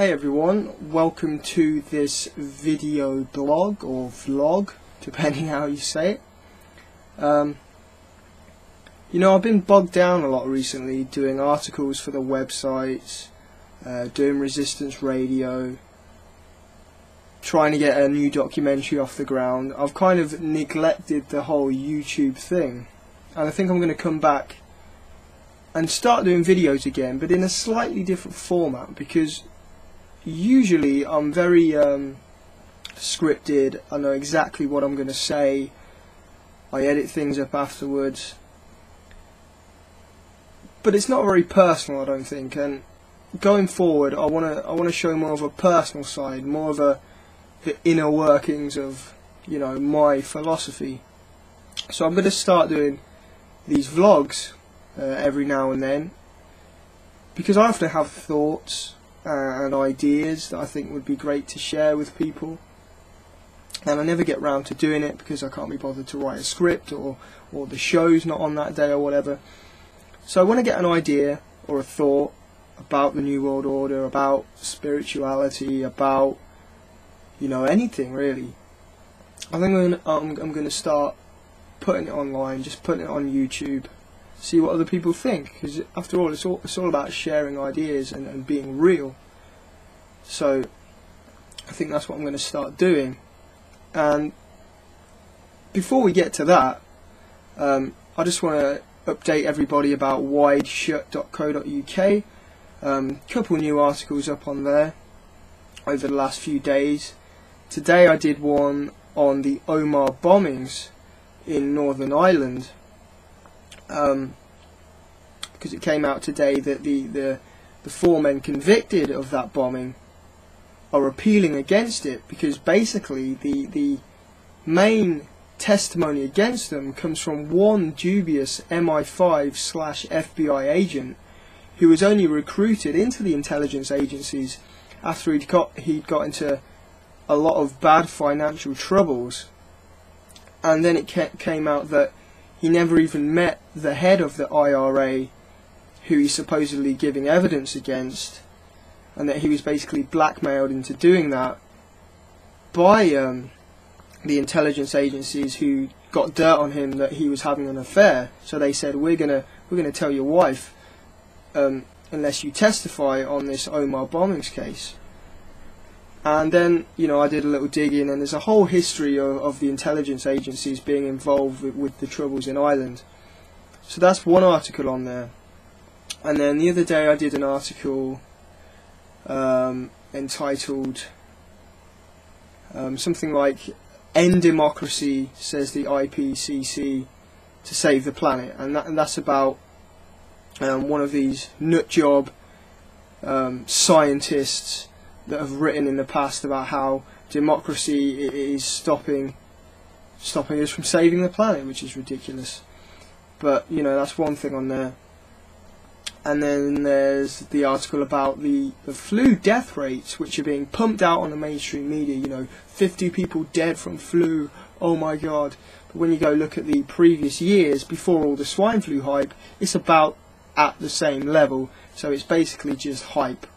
Hey everyone, welcome to this video blog or vlog, depending how you say it. I've been bogged down a lot recently doing articles for the websites, doing resistance radio, trying to get a new documentary off the ground. I've kind of neglected the whole YouTube thing, and I think I'm going to come back and start doing videos again, but in a slightly different format, because usually I'm very scripted. I know exactly what I'm going to say. I edit things up afterwards, but it's not very personal, I don't think. And going forward, I want to show more of a personal side, more of the inner workings of my philosophy. So I'm going to start doing these vlogs every now and then, because I often have thoughts and ideas that I think would be great to share with people, and I never get round to doing it because I can't be bothered to write a script, or the show's not on that day or whatever. So when I get an idea or a thought about the New World Order, about spirituality, about anything really, I think I'm going to start putting it online, just putting it on YouTube, see what other people think, because after all it's all about sharing ideas and being real. So I think that's what I'm going to start doing. And before we get to that, I just want to update everybody about wideshut.co.uk. Couple new articles up on there over the last few days. Today I did one on the Omagh bombings in Northern Ireland, because it came out today that the four men convicted of that bombing are appealing against it, because basically the main testimony against them comes from one dubious MI5/FBI agent who was only recruited into the intelligence agencies after he'd got into a lot of bad financial troubles, and then it came out that he never even met the head of the IRA, who he's supposedly giving evidence against, and that he was basically blackmailed into doing that by the intelligence agencies, who got dirt on him that he was having an affair. So they said, we're gonna tell your wife unless you testify on this Omagh bombings case. And then I did a little digging, and there's a whole history of the intelligence agencies being involved with the troubles in Ireland. So that's one article on there. And then the other day I did an article entitled something like "End Democracy, Says the IPCC to Save the Planet," and that's about one of these nutjob scientists that have written in the past about how democracy is stopping us from saving the planet, which is ridiculous. But that's one thing on there. And then there's the article about the flu death rates, which are being pumped out on the mainstream media. 50 people dead from flu, oh my god. But when you go look at the previous years, before all the swine flu hype, it's about at the same level. So it's basically just hype.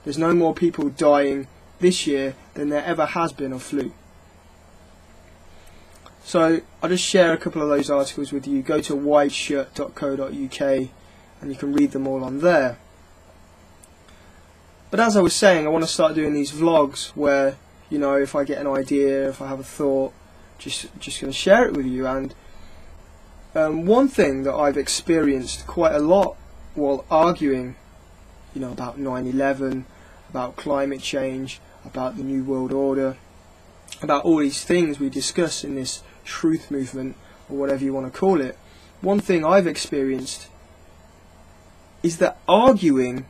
There's no more people dying this year than there ever has been of flu. So I'll just share a couple of those articles with you. Go to wideshut.co.uk and you can read them all on there. But as I was saying, I want to start doing these vlogs where, if I get an idea, if I have a thought, just going to share it with you. And one thing that I've experienced quite a lot while arguing about 9/11, about climate change, about the New World Order, about all these things we discuss in this truth movement, or whatever you want to call it. One thing I've experienced is that arguing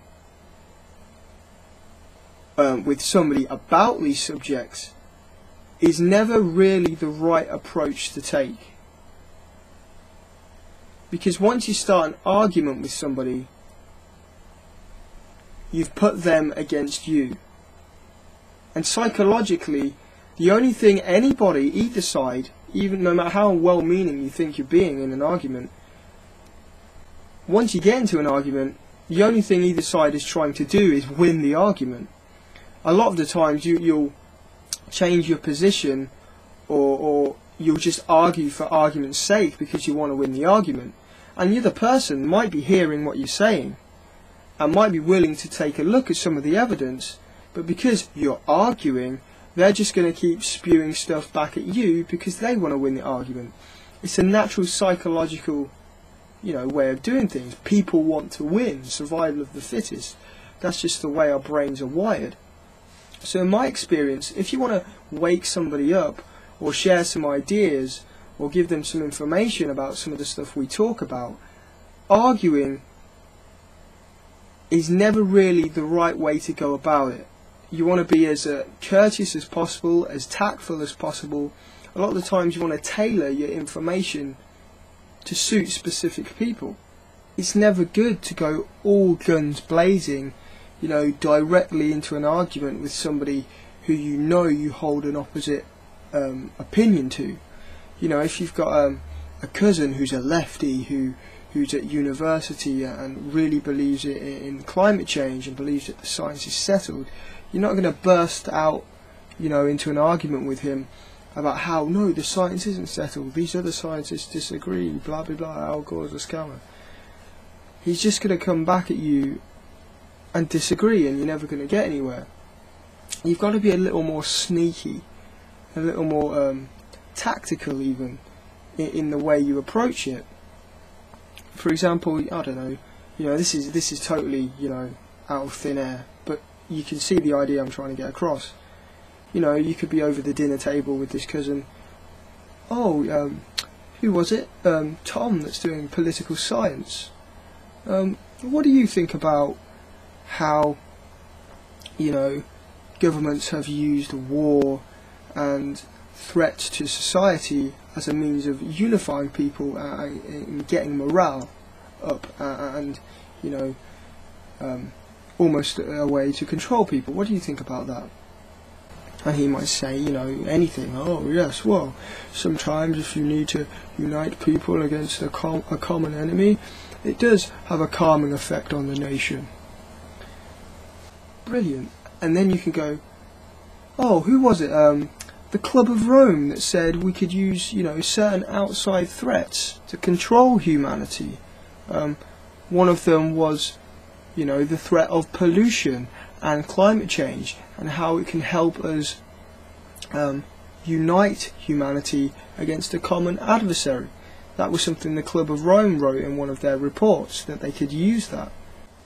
with somebody about these subjects is never really the right approach to take. Because once you start an argument with somebody, you've put them against you. And psychologically, the only thing anybody, either side, even no matter how well-meaning you think you're being in an argument, once you get into an argument, the only thing either side is trying to do is win the argument. a lot of the times you'll change your position, or you'll just argue for argument's sake because you want to win the argument. And the other person might be hearing what you're saying and might be willing to take a look at some of the evidence, but because you're arguing, they're just going to keep spewing stuff back at you because they want to win the argument. It's a natural psychological, way of doing things. People want to win, survival of the fittest. That's just the way our brains are wired. So in my experience, if you want to wake somebody up or share some ideas or give them some information about some of the stuff we talk about, arguing is never really the right way to go about it. You want to be as courteous as possible, as tactful as possible. A lot of the times you want to tailor your information to suit specific people. It's never good to go all guns blazing, directly into an argument with somebody who you hold an opposite opinion to. If you've got a cousin who's a lefty who's at university and really believes in climate change and believes that the science is settled, you're not going to burst out, into an argument with him about how, no, the science isn't settled, these other scientists disagree, blah blah blah, Al Gore's a scammer. He's just going to come back at you and disagree, and you're never going to get anywhere. You've got to be a little more sneaky, a little more tactical even, in the way you approach it. For example, I don't know, this is totally, out of thin air, but you can see the idea I'm trying to get across. You could be over the dinner table with this cousin. Oh, who was it? Tom, that's doing political science. What do you think about how, governments have used war and threats to society as a means of unifying people and getting morale up and, almost a way to control people? What do you think about that? And he might say, anything. Oh yes, well, sometimes if you need to unite people against a common enemy, it does have a calming effect on the nation. Brilliant. And then you can go, oh, who was it? The Club of Rome that said we could use, certain outside threats to control humanity. One of them was, the threat of pollution and climate change, and how it can help us unite humanity against a common adversary. That was something the Club of Rome wrote in one of their reports, that they could use that.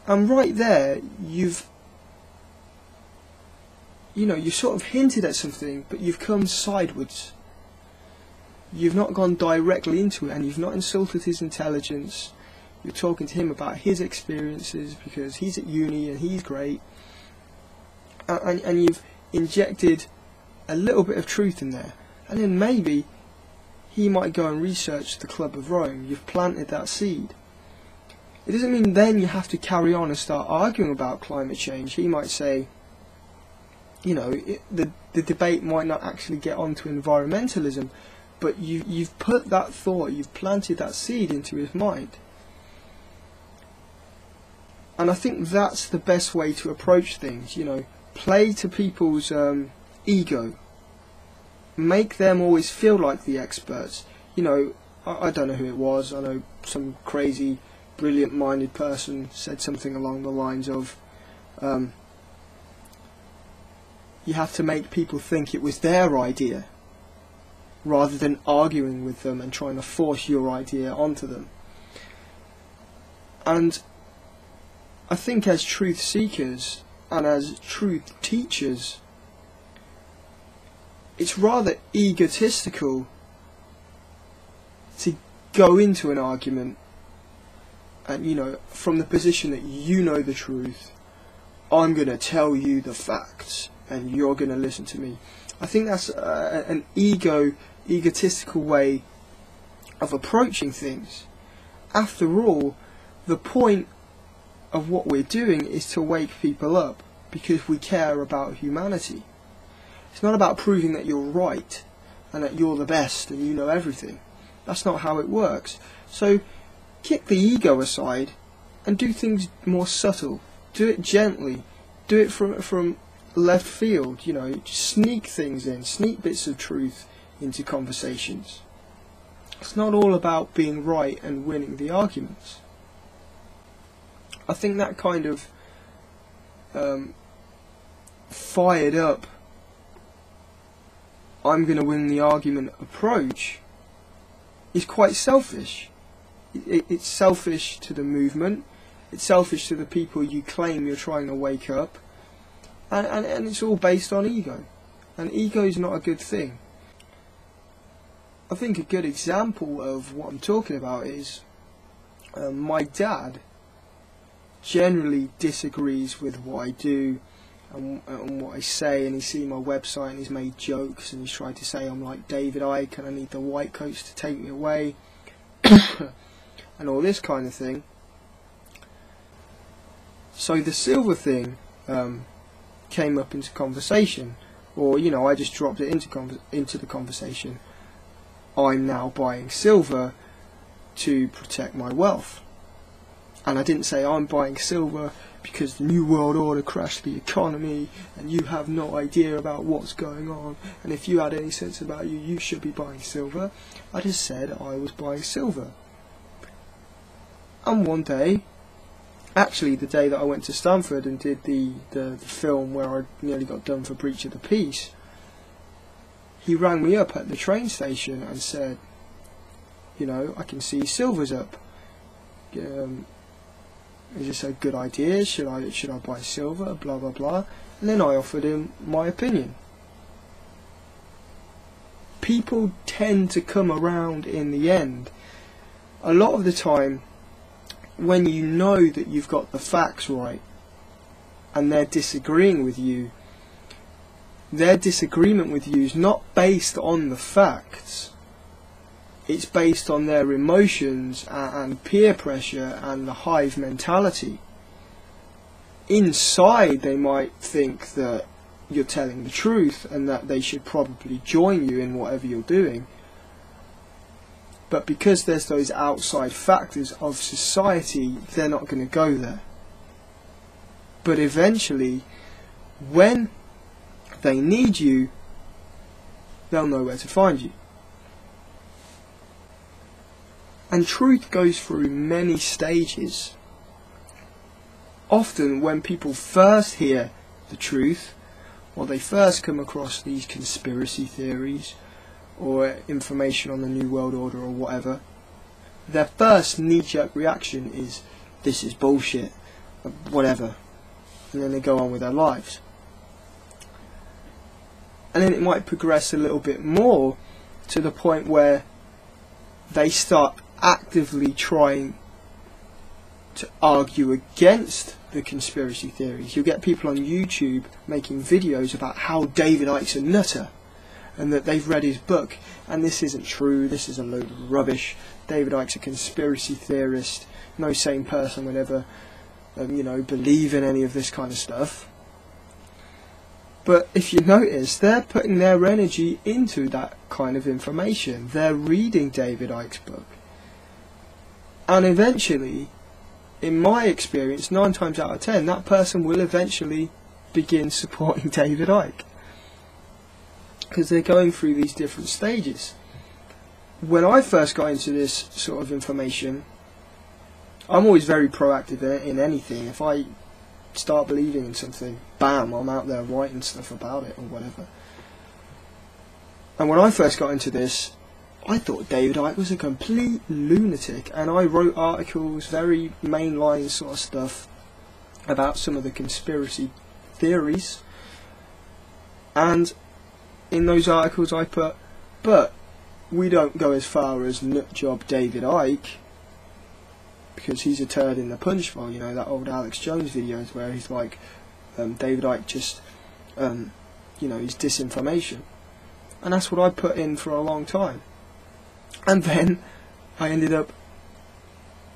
And right there, you sort of hinted at something, but you've come sideways. You've not gone directly into it, and you've not insulted his intelligence. You're talking to him about his experiences because he's at uni and he's great. And you've injected a little bit of truth in there. And then maybe he might go and research the Club of Rome. You've planted that seed. It doesn't mean then you have to carry on and start arguing about climate change. He might say, the debate might not actually get onto environmentalism, but you've put that thought, you've planted that seed into his mind. And I think that's the best way to approach things, play to people's ego. Make them always feel like the experts. I don't know who it was. I know some crazy, brilliant-minded person said something along the lines of, you have to make people think it was their idea, rather than arguing with them and trying to force your idea onto them. And I think as truth seekers and as truth teachers, it's rather egotistical to go into an argument and, from the position that you know the truth, I'm going to tell you the facts and you're going to listen to me. I think that's an egotistical way of approaching things. After all, the point of what we're doing is to wake people up because we care about humanity. It's not about proving that you're right and that you're the best and you know everything. That's not how it works. So kick the ego aside and do things more subtle. Do it gently. Do it from left field, you know, sneak things in, sneak bits of truth into conversations. It's not all about being right and winning the arguments. I think that kind of fired up, I'm going to win the argument approach is quite selfish. It's selfish to the movement, it's selfish to the people you claim you're trying to wake up, and it's all based on ego. And ego is not a good thing. I think a good example of what I'm talking about is my dad generally disagrees with what I do and what I say, and he's seen my website and he's made jokes and he's tried to say I'm like David Icke and I need the white coats to take me away and all this kind of thing. So the silver thing came up into conversation, or you know, I just dropped it into the conversation. I'm now buying silver to protect my wealth. And I didn't say I'm buying silver because the New World Order crashed the economy and you have no idea about what's going on, and if you had any sense about you, you should be buying silver. I just said I was buying silver. And one day, actually the day that I went to Stanford and did the film where I nearly got done for breach of the peace, he rang me up at the train station and said, you know, I can see silver's up. Is this a good idea? Should I buy silver? Blah blah blah. And then I offered him my opinion. People tend to come around in the end. A lot of the time, when you know that you've got the facts right and they're disagreeing with you, their disagreement with you is not based on the facts. It's based on their emotions and peer pressure and the hive mentality. Inside they might think that you're telling the truth and that they should probably join you in whatever you're doing. But because there's those outside factors of society, they're not going to go there. But eventually, when they need you, they'll know where to find you. And truth goes through many stages. Often when people first hear the truth, or they first come across these conspiracy theories, or information on the New World Order or whatever, their first knee-jerk reaction is, this is bullshit, whatever. And then they go on with their lives. And then it might progress a little bit more to the point where they start actively trying to argue against the conspiracy theories. You'll get people on YouTube making videos about how David Icke's a nutter and that they've read his book and this isn't true, this is a load of rubbish, David Icke's a conspiracy theorist, no sane person would ever believe in any of this kind of stuff. But if you notice, they're putting their energy into that kind of information. They're reading David Icke's book. And eventually, in my experience, 9 times out of 10, that person will eventually begin supporting David Icke. Because they're going through these different stages. When I first got into this sort of information, I'm always very proactive in anything. If I start believing in something, bam, I'm out there writing stuff about it or whatever. And when I first got into this, I thought David Icke was a complete lunatic, and I wrote articles, very mainline sort of stuff, about some of the conspiracy theories. And in those articles I put, but we don't go as far as nutjob David Icke, because he's a turd in the punch bowl. You know, that old Alex Jones videos where he's like, David Icke just, he's disinformation. And that's what I put in for a long time. And then I ended up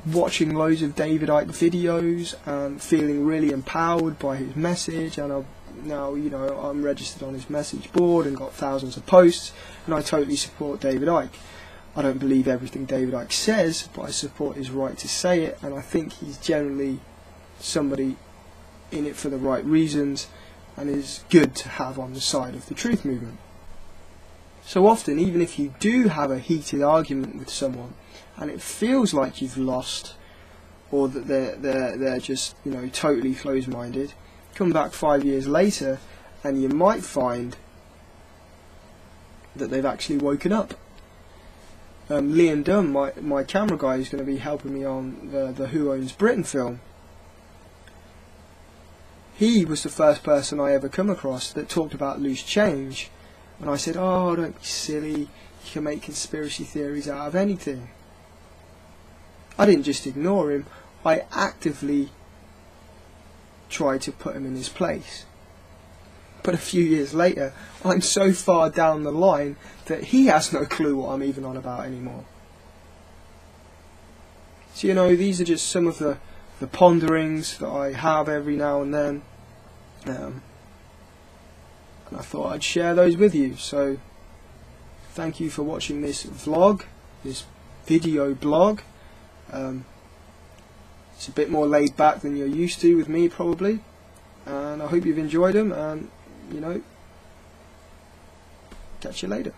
watching loads of David Icke videos and feeling really empowered by his message, and now I'm registered on his message board and got thousands of posts, and I totally support David Icke. I don't believe everything David Icke says, but I support his right to say it, and I think he's generally somebody in it for the right reasons, and is good to have on the side of the truth movement. So often, even if you do have a heated argument with someone and it feels like you've lost, or that they're just, you know, totally closed-minded, come back 5 years later and you might find that they've actually woken up. Liam Dunn, my camera guy, who's going to be helping me on the Who Owns Britain film, he was the first person I ever come across that talked about loose change, and I said, oh, don't be silly, you can make conspiracy theories out of anything. I didn't just ignore him, I actively tried to put him in his place. But a few years later, I'm so far down the line that he has no clue what I'm even on about anymore. So, you know, these are just some of the ponderings that I have every now and then. And I thought I'd share those with you. So, thank you for watching this vlog, this video blog. It's a bit more laid back than you're used to with me, probably. And I hope you've enjoyed them, and, you know, catch you later.